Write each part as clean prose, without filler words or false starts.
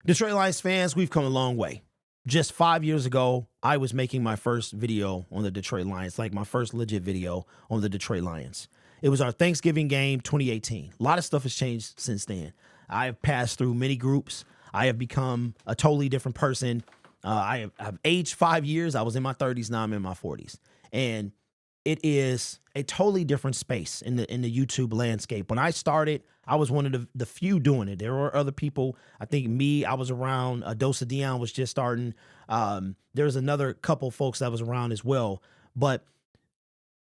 Detroit Lions fans, we've come a long way. Just 5 years ago, I was making my first video on the Detroit Lions, like my first legit video on the Detroit Lions. It was our Thanksgiving game 2018. A lot of stuff has changed since then. I have passed through many groups. I have become a totally different person. I've aged 5 years. I was in my 30s, now I'm in my 40s. And it is a totally different space in the YouTube landscape. When I started, I was one of the few doing it. There were other people. I think I was around. Dosa Dion was just starting. There was another couple folks that was around as well. But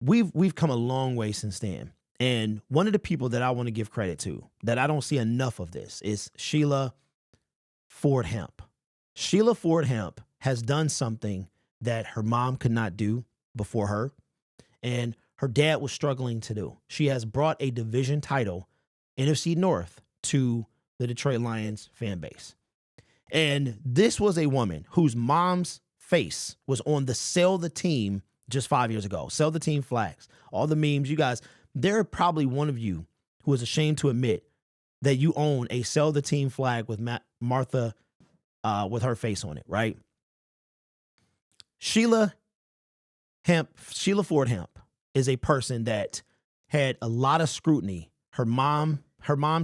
we've come a long way since then. And one of the people that I want to give credit to, that I don't see enough of this, is Shelia Ford Hamp. Shelia Ford Hamp has done something that her mom could not do before her, and her dad was struggling to do. She has brought a division title, NFC North, to the Detroit Lions fan base. And this was a woman whose mom's face was on the Sell the Team just 5 years ago. Sell the Team flags, all the memes. You guys, there are probably one of you who is ashamed to admit that you own a Sell the Team flag with Martha with her face on it, right? Shelia Ford Hamp is a person that had a lot of scrutiny. Her mom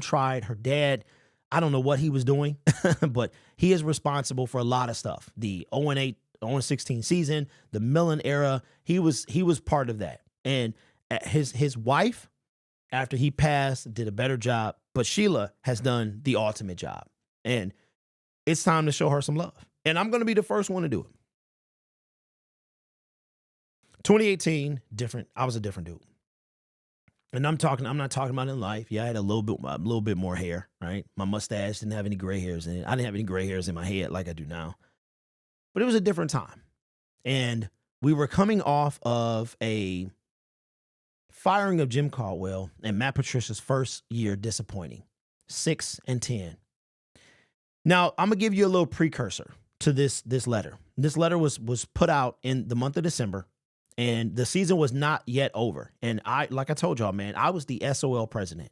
tried. Her dad, I don't know what he was doing, but he is responsible for a lot of stuff. The 0-8, 0-16 season, the Millen era, he was part of that. And his wife, after he passed, did a better job. But Shelia has done the ultimate job. And it's time to show her some love. And I'm going to be the first one to do it. 2018, different. I was a different dude. And I'm not talking about in life. Yeah, I had a little bit more hair, right? My mustache didn't have any gray hairs in it. I didn't have any gray hairs in my head like I do now. But it was a different time. And we were coming off of a firing of Jim Caldwell and Matt Patricia's first year disappointing, 6-10. Now, I'm going to give you a little precursor to this letter. This letter was put out in the month of December. And the season was not yet over. And like I told y'all, man, I was the SOL president.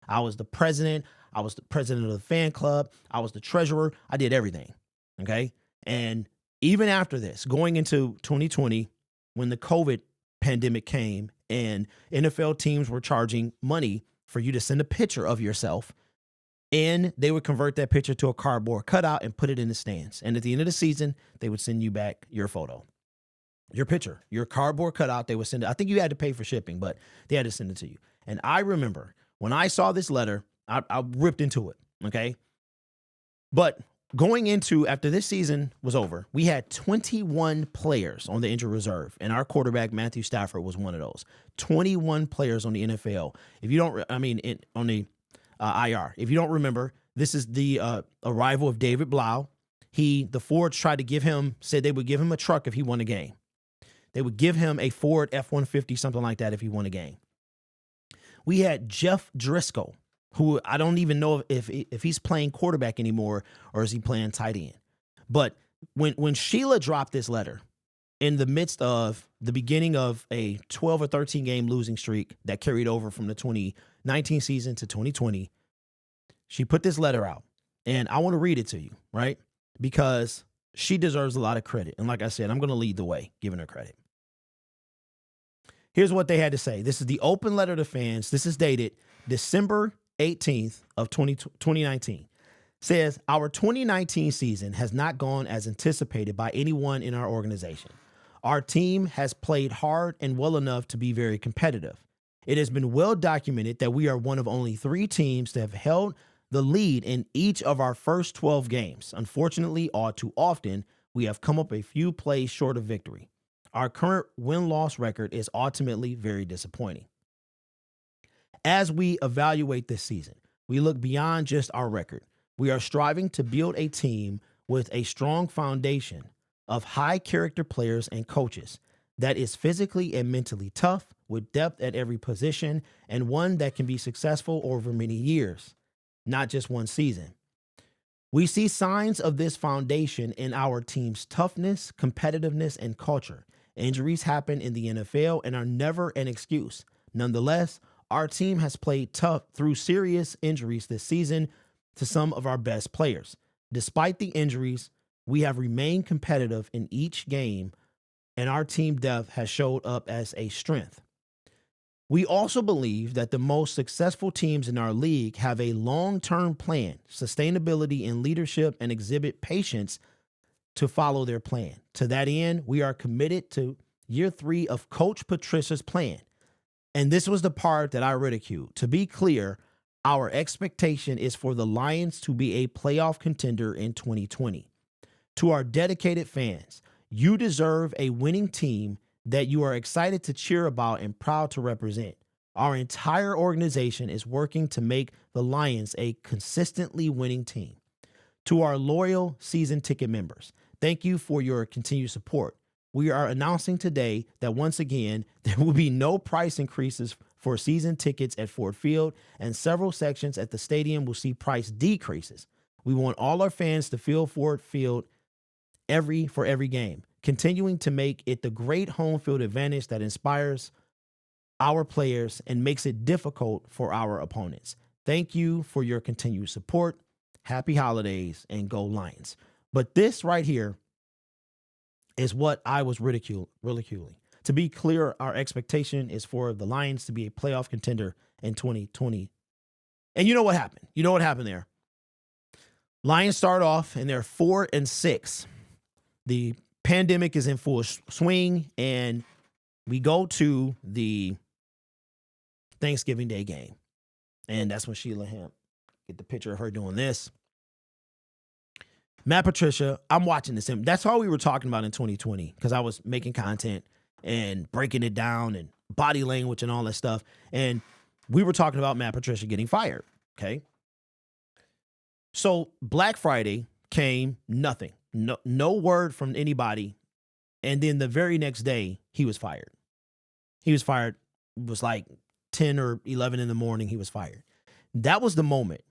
I was the president. I was the president of the fan club. I was the treasurer. I did everything. Okay. And even after this, going into 2020, when the COVID pandemic came and NFL teams were charging money for you to send a picture of yourself, and they would convert that picture to a cardboard cutout and put it in the stands. And at the end of the season, they would send you back your photo. Your picture, your cardboard cutout, they would send it. I think you had to pay for shipping, but they had to send it to you. And I remember when I saw this letter, I ripped into it, okay? But going into, after this season was over, we had 21 players on the injured reserve, and our quarterback, Matthew Stafford, was one of those. 21 players on the NFL. If you don't, on the IR. If you don't remember, this is the arrival of David Blau. The Fords said they would give him a truck if he won a game. They would give him a Ford F-150, something like that, if he won a game. We had Jeff Driscoll, who I don't even know if he's playing quarterback anymore or is he playing tight end. But when Shelia dropped this letter in the midst of the beginning of a 12 or 13 game losing streak that carried over from the 2019 season to 2020, she put this letter out. And I want to read it to you, right? Because she deserves a lot of credit. And like I said, I'm going to lead the way, giving her credit. Here's what they had to say. This is the open letter to fans. This is dated December 18th of 2019. Says, our 2019 season has not gone as anticipated by anyone in our organization. Our team has played hard and well enough to be very competitive. It has been well documented that we are one of only 3 teams to have held the lead in each of our first 12 games. Unfortunately, all too often, we have come up a few plays short of victory. Our current win-loss record is ultimately very disappointing. As we evaluate this season, we look beyond just our record. We are striving to build a team with a strong foundation of high-character players and coaches that is physically and mentally tough, with depth at every position, and one that can be successful over many years, not just one season. We see signs of this foundation in our team's toughness, competitiveness, and culture. Injuries happen in the NFL and are never an excuse. Nonetheless, our team has played tough through serious injuries this season to some of our best players. Despite the injuries, we have remained competitive in each game, and our team depth has showed up as a strength. We also believe that the most successful teams in our league have a long-term plan, sustainability, and leadership, and exhibit patience to follow their plan. To that end, we are committed to year 3 of Coach Patricia's plan. And this was the part that I ridiculed. To be clear, our expectation is for the Lions to be a playoff contender in 2020. To our dedicated fans, you deserve a winning team that you are excited to cheer about and proud to represent. Our entire organization is working to make the Lions a consistently winning team. To our loyal season ticket members, thank you for your continued support. We are announcing today that once again, there will be no price increases for season tickets at Ford Field, and several sections at the stadium will see price decreases. We want all our fans to feel Ford Field for every game, continuing to make it the great home field advantage that inspires our players and makes it difficult for our opponents. Thank you for your continued support. Happy holidays and go Lions. But this right here is what I was ridiculing. To be clear, our expectation is for the Lions to be a playoff contender in 2020. And you know what happened? You know what happened there? Lions start off and they're 4-6. The pandemic is in full swing, and we go to the Thanksgiving Day game. And that's when Shelia Hamp, get the picture of her doing this. Matt Patricia, I'm watching this. And that's all we were talking about in 2020, because I was making content and breaking it down and body language and all that stuff. And we were talking about Matt Patricia getting fired. Okay. So Black Friday came, nothing. No word from anybody. And then the very next day, he was fired. He was fired. It was like 10 or 11 in the morning. He was fired. That was the moment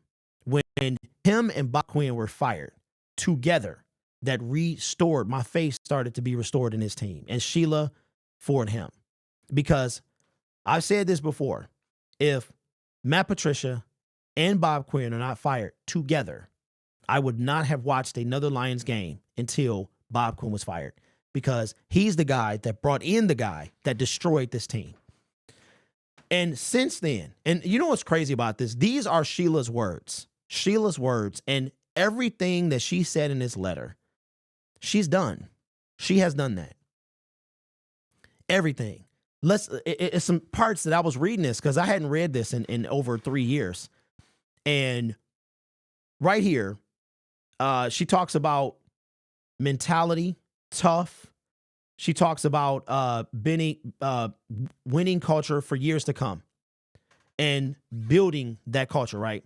when him and Bob Quinn were fired together that restored, my faith started to be restored in his team, and Shelia Ford Hamp. Because I've said this before, if Matt Patricia and Bob Quinn are not fired together, I would not have watched another Lions game until Bob Quinn was fired, because he's the guy that brought in the guy that destroyed this team. And since then, and you know what's crazy about this? These are Sheila's words, and everything that she said in this letter, she's done. She has done that. Everything. It's some parts that I was reading this because I hadn't read this in over 3 years. And right here, she talks about mentality, tough. She talks about winning culture for years to come and building that culture, right?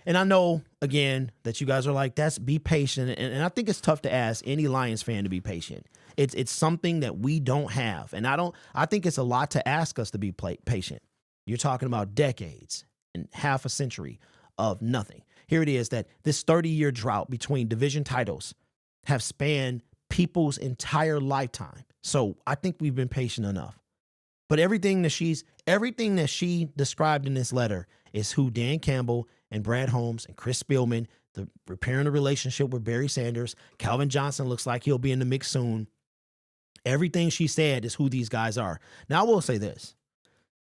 And I know, again, that you guys are like, be patient. And I think it's tough to ask any Lions fan to be patient. It's something that we don't have. And I think it's a lot to ask us to be patient. You're talking about decades and half a century of nothing. Here it is, that this 30-year drought between division titles have spanned people's entire lifetime. So I think we've been patient enough. But everything that she described in this letter is who Dan Campbell and Brad Holmes and Chris Spielman, the repairing the relationship with Barry Sanders, Calvin Johnson looks like he'll be in the mix soon. Everything she said is who these guys are. Now, I will say this.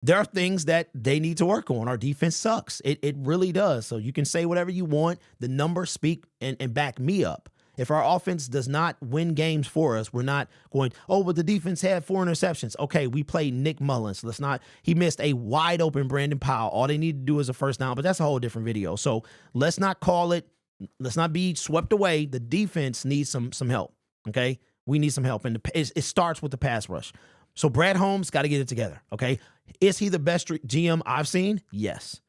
There are things that they need to work on. Our defense sucks. It really does. So you can say whatever you want. The numbers speak and back me up. If our offense does not win games for us, we're not going, oh, but the defense had 4 interceptions. Okay, we played Nick Mullins. He missed a wide open Brandon Powell. All they need to do is a first down, but that's a whole different video. So let's not be swept away. The defense needs some help, okay? We need some help, and it starts with the pass rush. So Brad Holmes got to get it together, okay? Is he the best GM I've seen? Yes.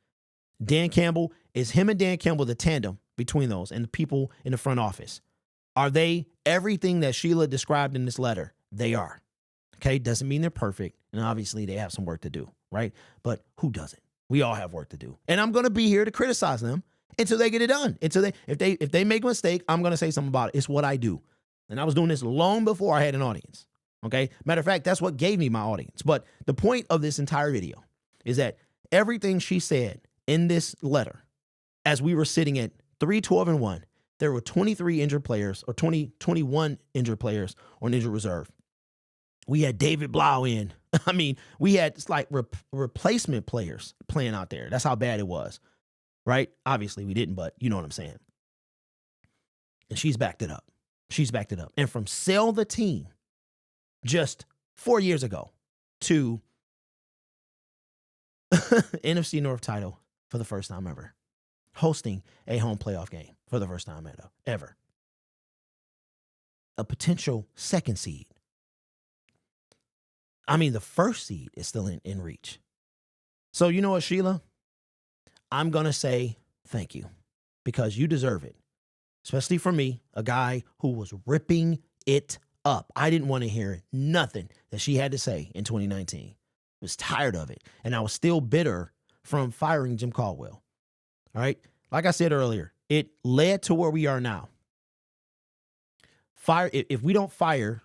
Dan Campbell, is him and Dan Campbell the tandem between those and the people in the front office? Are they everything that Sheila described in this letter? They are. Okay, doesn't mean they're perfect, and obviously they have some work to do, right? But who doesn't? We all have work to do, and I'm going to be here to criticize them until they get it done. If they make a mistake, I'm going to say something about it. It's what I do, and I was doing this long before I had an audience. Okay, matter of fact, that's what gave me my audience. But the point of this entire video is that everything she said in this letter, as we were sitting at 3-12-1, there were 23 injured players, or 21 injured players on injured reserve. We had David Blau in. I mean, we had like replacement players playing out there. That's how bad it was, right? Obviously, we didn't, but you know what I'm saying. And she's backed it up. She's backed it up. And from sell the team just 4 years ago to NFC North title for the first time ever, hosting a home playoff game for the first time ever, a potential second seed. I mean, the first seed is still in reach. So you know what, Shelia? I'm going to say thank you, because you deserve it, especially for me, a guy who was ripping it up. I didn't want to hear nothing that she had to say in 2019. I was tired of it, and I was still bitter from firing Jim Caldwell. All right? Like I said earlier, it led to where we are now. If we don't fire,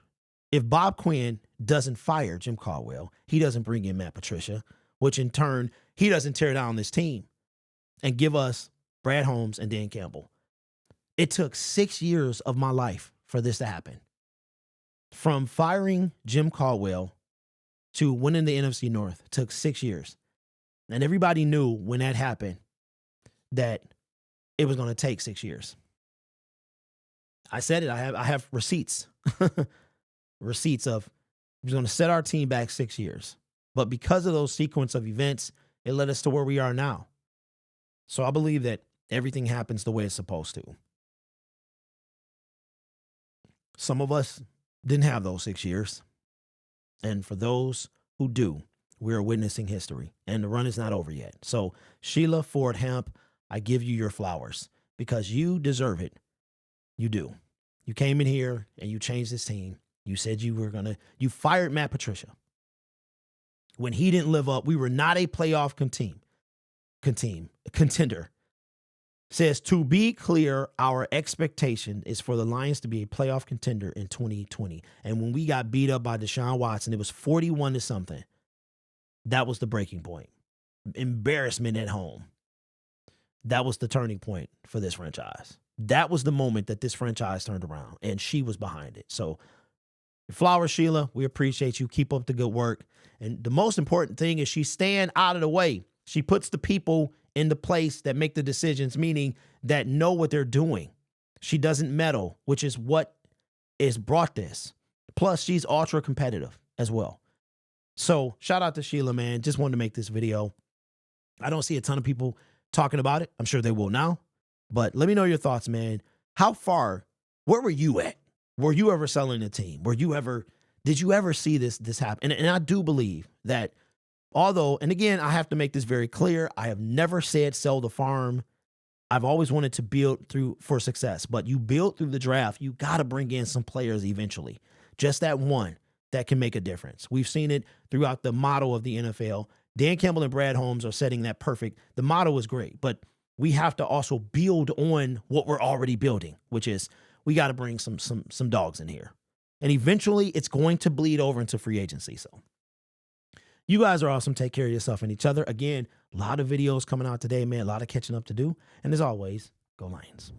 if Bob Quinn doesn't fire Jim Caldwell, he doesn't bring in Matt Patricia, which in turn, he doesn't tear down this team and give us Brad Holmes and Dan Campbell. It took 6 years of my life for this to happen. From firing Jim Caldwell to winning the NFC North took 6 years. And everybody knew when that happened that it was going to take 6 years. I said it. I have receipts. Receipts of we're going to set our team back 6 years. But because of those sequence of events, it led us to where we are now. So I believe that everything happens the way it's supposed to. Some of us didn't have those 6 years. And for those who do, we're witnessing history. And the run is not over yet. So Shelia Ford Hamp, I give you your flowers because you deserve it. You do. You came in here and you changed this team. You said you fired Matt Patricia. When he didn't live up, we were not a playoff contender. Says, to be clear, our expectation is for the Lions to be a playoff contender in 2020. And when we got beat up by Deshaun Watson, it was 41 to something. That was the breaking point. Embarrassment at home. That was the turning point for this franchise. That was the moment that this franchise turned around, and she was behind it. So, flowers, Shelia, we appreciate you. Keep up the good work. And the most important thing is she's staying out of the way. She puts the people in the place that make the decisions, meaning that know what they're doing. She doesn't meddle, which is what is brought this. Plus, she's ultra competitive as well. So shout out to Shelia, man. Just wanted to make this video. I don't see a ton of people talking about it. I'm sure they will now. But let me know your thoughts, man. Where were you at? Were you ever selling a team? Did you ever see this happen? And I do believe that and again, I have to make this very clear, I have never said sell the farm. I've always wanted to build for success, but you build through the draft, you got to bring in some players eventually. Just that one that can make a difference. We've seen it throughout the model of the NFL. Dan Campbell and Brad Holmes are setting that perfect. The model is great, but we have to also build on what we're already building, which is we got to bring some dogs in here. And eventually it's going to bleed over into free agency. So you guys are awesome. Take care of yourself and each other. Again, a lot of videos coming out today, man. A lot of catching up to do. And as always, go Lions.